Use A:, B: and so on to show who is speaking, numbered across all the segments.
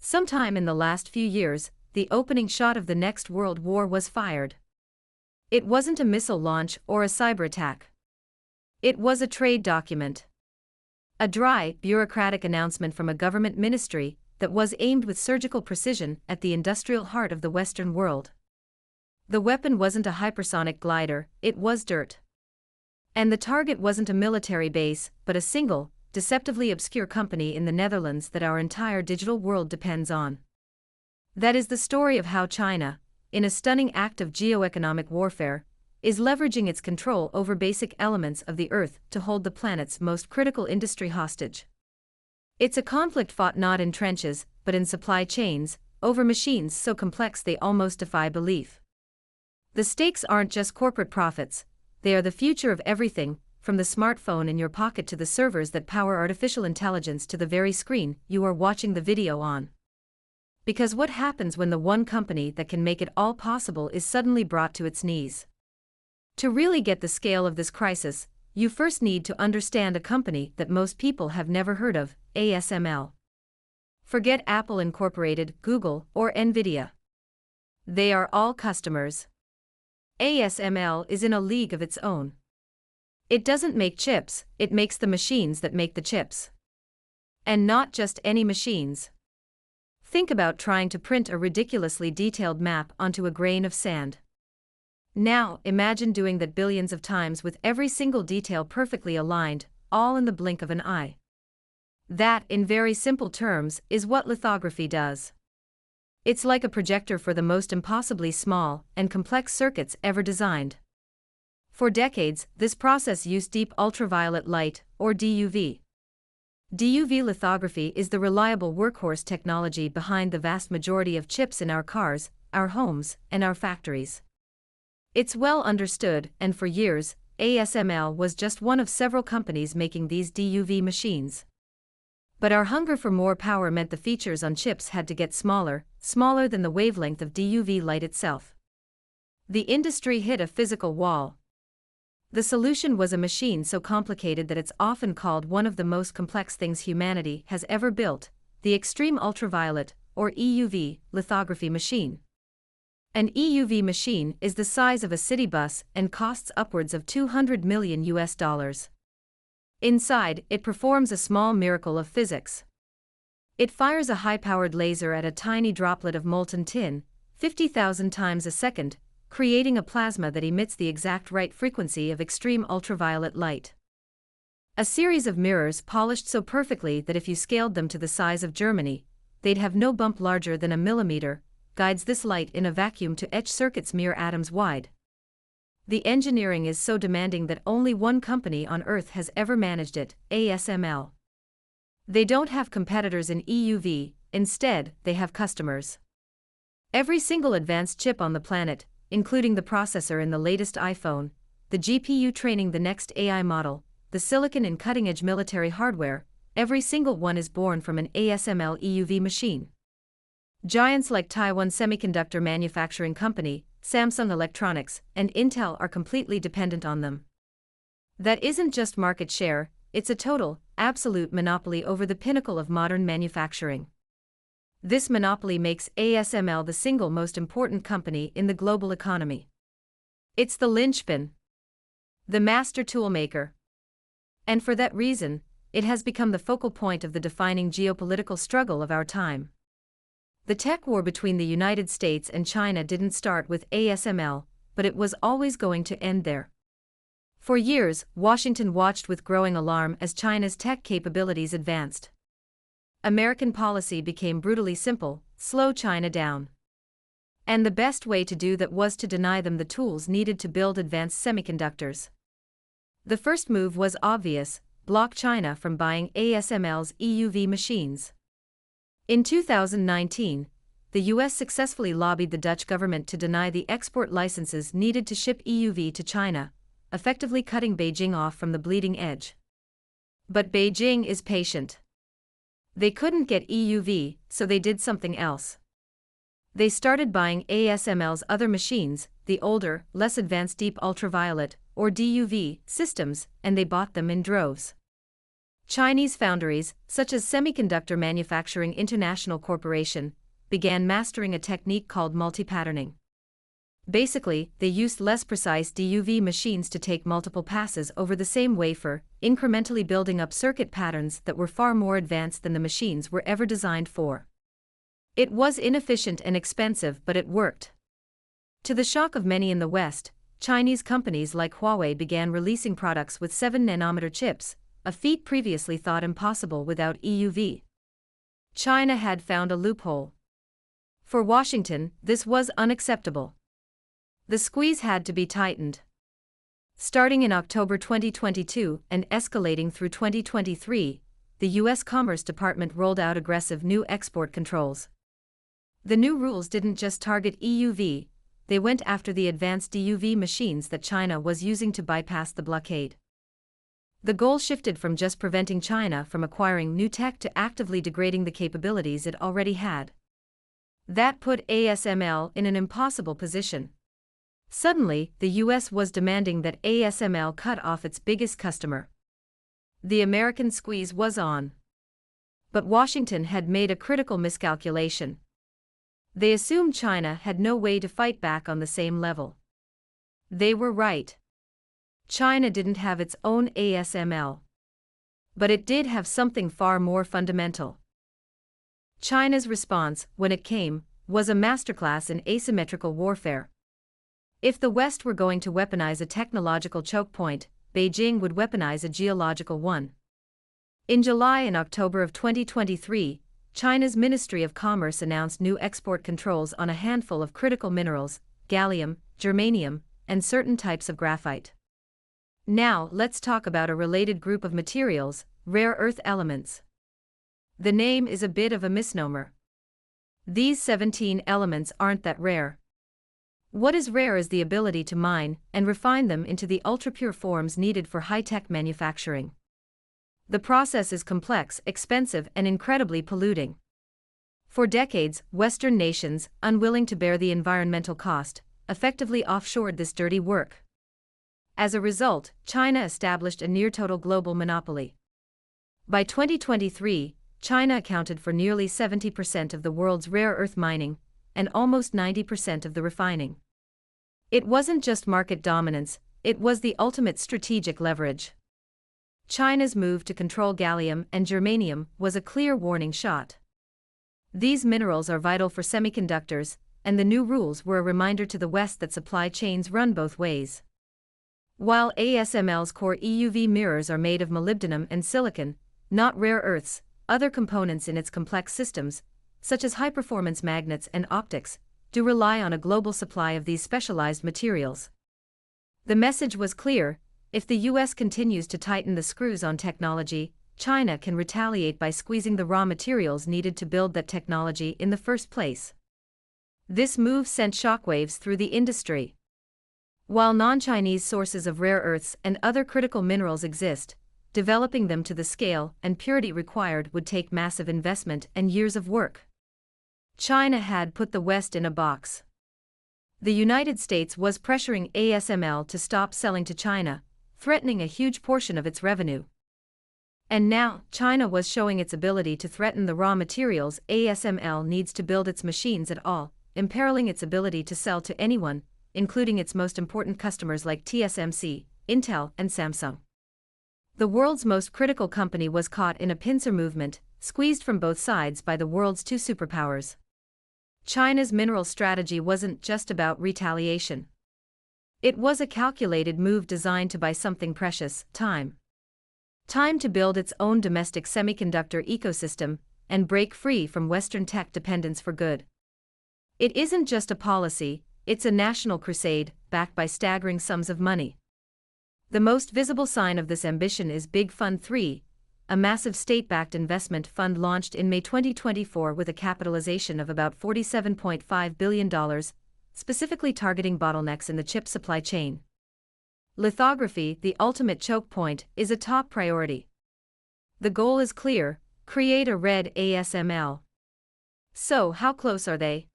A: Sometime in the last few years, the opening shot of the next world war was fired. It wasn't a missile launch or a cyber attack. It was a trade document. A dry, bureaucratic announcement from a government ministry that was aimed with surgical precision at the industrial heart of the Western world. The weapon wasn't a hypersonic glider, it was dirt. And the target wasn't a military base, but a single, deceptively obscure company in the Netherlands that our entire digital world depends on. That is the story of how China, in a stunning act of geoeconomic warfare, is leveraging its control over basic elements of the Earth to hold the planet's most critical industry hostage. It's a conflict fought not in trenches, but in supply chains, over machines so complex they almost defy belief. The stakes aren't just corporate profits, they are the future of everything, from the smartphone in your pocket to the servers that power artificial intelligence to the very screen you are watching the video on. Because what happens when the one company that can make it all possible is suddenly brought to its knees? To really get the scale of this crisis, you first need to understand a company that most people have never heard of, ASML. Forget Apple Incorporated, Google, or Nvidia. They are all customers. ASML is in a league of its own. It doesn't make chips, it makes the machines that make the chips. And not just any machines. Think about trying to print a ridiculously detailed map onto a grain of sand. Now, imagine doing that billions of times with every single detail perfectly aligned, all in the blink of an eye. That, in very simple terms, is what lithography does. It's like a projector for the most impossibly small and complex circuits ever designed. For decades, this process used deep ultraviolet light, or DUV. DUV lithography is the reliable workhorse technology behind the vast majority of chips in our cars, our homes, and our factories. It's well understood, and for years, ASML was just one of several companies making these DUV machines. But our hunger for more power meant the features on chips had to get smaller, smaller than the wavelength of DUV light itself. The industry hit a physical wall. The solution was a machine so complicated that it's often called one of the most complex things humanity has ever built, the extreme ultraviolet, or EUV, lithography machine. An EUV machine is the size of a city bus and costs upwards of $200 million. Inside, it performs a small miracle of physics. It fires a high-powered laser at a tiny droplet of molten tin, 50,000 times a second, creating a plasma that emits the exact right frequency of extreme ultraviolet light. A series of mirrors polished so perfectly that if you scaled them to the size of Germany, they'd have no bump larger than a millimeter, guides this light in a vacuum to etch circuits mere atoms wide. The engineering is so demanding that only one company on Earth has ever managed it, ASML. They don't have competitors in EUV, instead, they have customers. Every single advanced chip on the planet, including the processor in the latest iPhone, the GPU training the next AI model, the silicon in cutting-edge military hardware, every single one is born from an ASML EUV machine. Giants like Taiwan Semiconductor Manufacturing Company, Samsung Electronics, and Intel are completely dependent on them. That isn't just market share, it's a total, absolute monopoly over the pinnacle of modern manufacturing. This monopoly makes ASML the single most important company in the global economy. It's the linchpin, the master toolmaker. And for that reason, it has become the focal point of the defining geopolitical struggle of our time. The tech war between the United States and China didn't start with ASML, but it was always going to end there. For years, Washington watched with growing alarm as China's tech capabilities advanced. American policy became brutally simple: slow China down. And the best way to do that was to deny them the tools needed to build advanced semiconductors. The first move was obvious: block China from buying ASML's EUV machines. In 2019, the US successfully lobbied the Dutch government to deny the export licenses needed to ship EUV to China, effectively cutting Beijing off from the bleeding edge. But Beijing is patient. They couldn't get EUV, so they did something else. They started buying ASML's other machines, the older, less advanced deep ultraviolet, or DUV, systems, and they bought them in droves. Chinese foundries, such as Semiconductor Manufacturing International Corporation, began mastering a technique called multi-patterning. Basically, they used less precise DUV machines to take multiple passes over the same wafer, incrementally building up circuit patterns that were far more advanced than the machines were ever designed for. It was inefficient and expensive, but it worked. To the shock of many in the West, Chinese companies like Huawei began releasing products with 7-nanometer chips, a feat previously thought impossible without EUV. China had found a loophole. For Washington, this was unacceptable. The squeeze had to be tightened. Starting in October 2022 and escalating through 2023, the U.S. Commerce Department rolled out aggressive new export controls. The new rules didn't just target EUV, they went after the advanced DUV machines that China was using to bypass the blockade. The goal shifted from just preventing China from acquiring new tech to actively degrading the capabilities it already had. That put ASML in an impossible position. Suddenly, the US was demanding that ASML cut off its biggest customer. The American squeeze was on. But Washington had made a critical miscalculation. They assumed China had no way to fight back on the same level. They were right. China didn't have its own ASML. But it did have something far more fundamental. China's response, when it came, was a masterclass in asymmetrical warfare. If the West were going to weaponize a technological choke point, Beijing would weaponize a geological one. In July and October of 2023, China's Ministry of Commerce announced new export controls on a handful of critical minerals, gallium, germanium, and certain types of graphite. Now, let's talk about a related group of materials, rare earth elements. The name is a bit of a misnomer. These 17 elements aren't that rare. What is rare is the ability to mine and refine them into the ultra-pure forms needed for high-tech manufacturing. The process is complex, expensive, and incredibly polluting. For decades, Western nations, unwilling to bear the environmental cost, effectively offshored this dirty work. As a result, China established a near-total global monopoly. By 2023, China accounted for nearly 70% of the world's rare earth mining, and almost 90% of the refining. It wasn't just market dominance, it was the ultimate strategic leverage. China's move to control gallium and germanium was a clear warning shot. These minerals are vital for semiconductors, and the new rules were a reminder to the West that supply chains run both ways. While ASML's core EUV mirrors are made of molybdenum and silicon, not rare earths, other components in its complex systems, such as high-performance magnets and optics, do rely on a global supply of these specialized materials. The message was clear: if the US continues to tighten the screws on technology, China can retaliate by squeezing the raw materials needed to build that technology in the first place. This move sent shockwaves through the industry. While non-Chinese sources of rare earths and other critical minerals exist, developing them to the scale and purity required would take massive investment and years of work. China had put the West in a box. The United States was pressuring ASML to stop selling to China, threatening a huge portion of its revenue. And now, China was showing its ability to threaten the raw materials ASML needs to build its machines at all, imperiling its ability to sell to anyone, including its most important customers like TSMC, Intel, and Samsung. The world's most critical company was caught in a pincer movement, squeezed from both sides by the world's two superpowers. China's mineral strategy wasn't just about retaliation. It was a calculated move designed to buy something precious: time. Time to build its own domestic semiconductor ecosystem and break free from Western tech dependence for good. It isn't just a policy, it's a national crusade, backed by staggering sums of money. The most visible sign of this ambition is Big Fund 3, a massive state-backed investment fund launched in May 2024 with a capitalization of about $47.5 billion, specifically targeting bottlenecks in the chip supply chain. Lithography, the ultimate choke point, is a top priority. The goal is clear: create a red ASML. So, how close are they?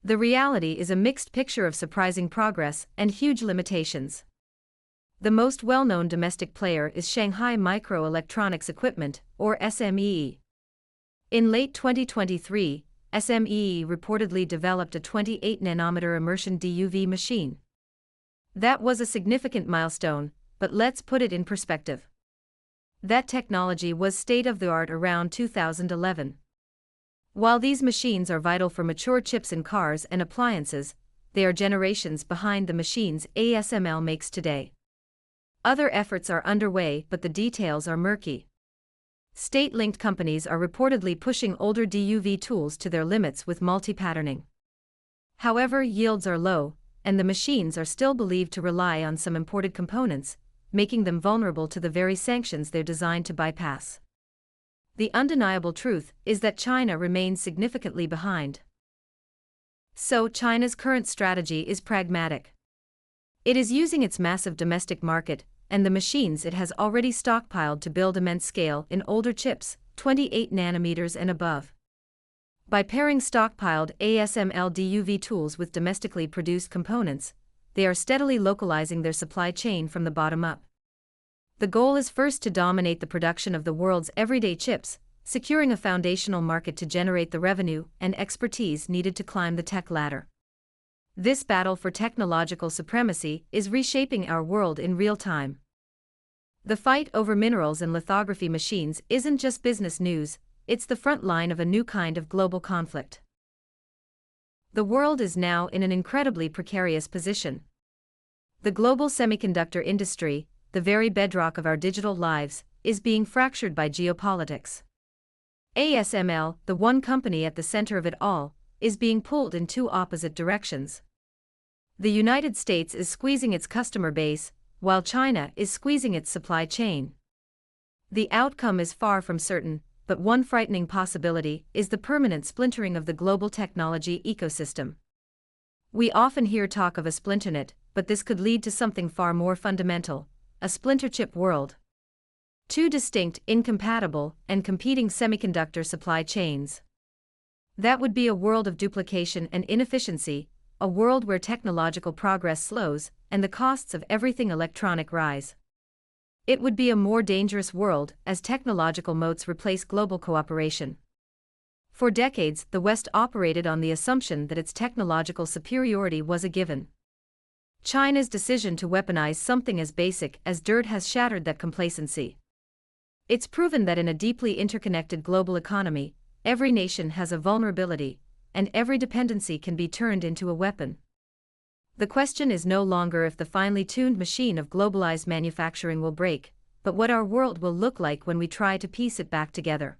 A: The reality is a mixed picture of surprising progress and huge limitations. The most well-known domestic player is Shanghai Microelectronics Equipment, or SME. In late 2023, SME reportedly developed a 28-nanometer immersion DUV machine. That was a significant milestone, but let's put it in perspective. That technology was state-of-the-art around 2011. While these machines are vital for mature chips in cars and appliances, they are generations behind the machines ASML makes today. Other efforts are underway, but the details are murky. State-linked companies are reportedly pushing older DUV tools to their limits with multi-patterning. However, yields are low, and the machines are still believed to rely on some imported components, making them vulnerable to the very sanctions they're designed to bypass. The undeniable truth is that China remains significantly behind. So, China's current strategy is pragmatic. It is using its massive domestic market and the machines it has already stockpiled to build immense scale in older chips, 28 nanometers and above. By pairing stockpiled ASML DUV tools with domestically produced components, they are steadily localizing their supply chain from the bottom up. The goal is first to dominate the production of the world's everyday chips, securing a foundational market to generate the revenue and expertise needed to climb the tech ladder. This battle for technological supremacy is reshaping our world in real time. The fight over minerals and lithography machines isn't just business news, it's the front line of a new kind of global conflict. The world is now in an incredibly precarious position. The global semiconductor industry, the very bedrock of our digital lives, is being fractured by geopolitics. ASML, the one company at the center of it all, is being pulled in two opposite directions. The United States is squeezing its customer base, while China is squeezing its supply chain. The outcome is far from certain, but one frightening possibility is the permanent splintering of the global technology ecosystem. We often hear talk of a splinternet, but this could lead to something far more fundamental: a splinter chip world. Two distinct, incompatible, and competing semiconductor supply chains. That would be a world of duplication and inefficiency, a world where technological progress slows and the costs of everything electronic rise. It would be a more dangerous world as technological moats replace global cooperation. For decades, the West operated on the assumption that its technological superiority was a given. China's decision to weaponize something as basic as dirt has shattered that complacency. It's proven that in a deeply interconnected global economy, every nation has a vulnerability, and every dependency can be turned into a weapon. The question is no longer if the finely tuned machine of globalized manufacturing will break, but what our world will look like when we try to piece it back together.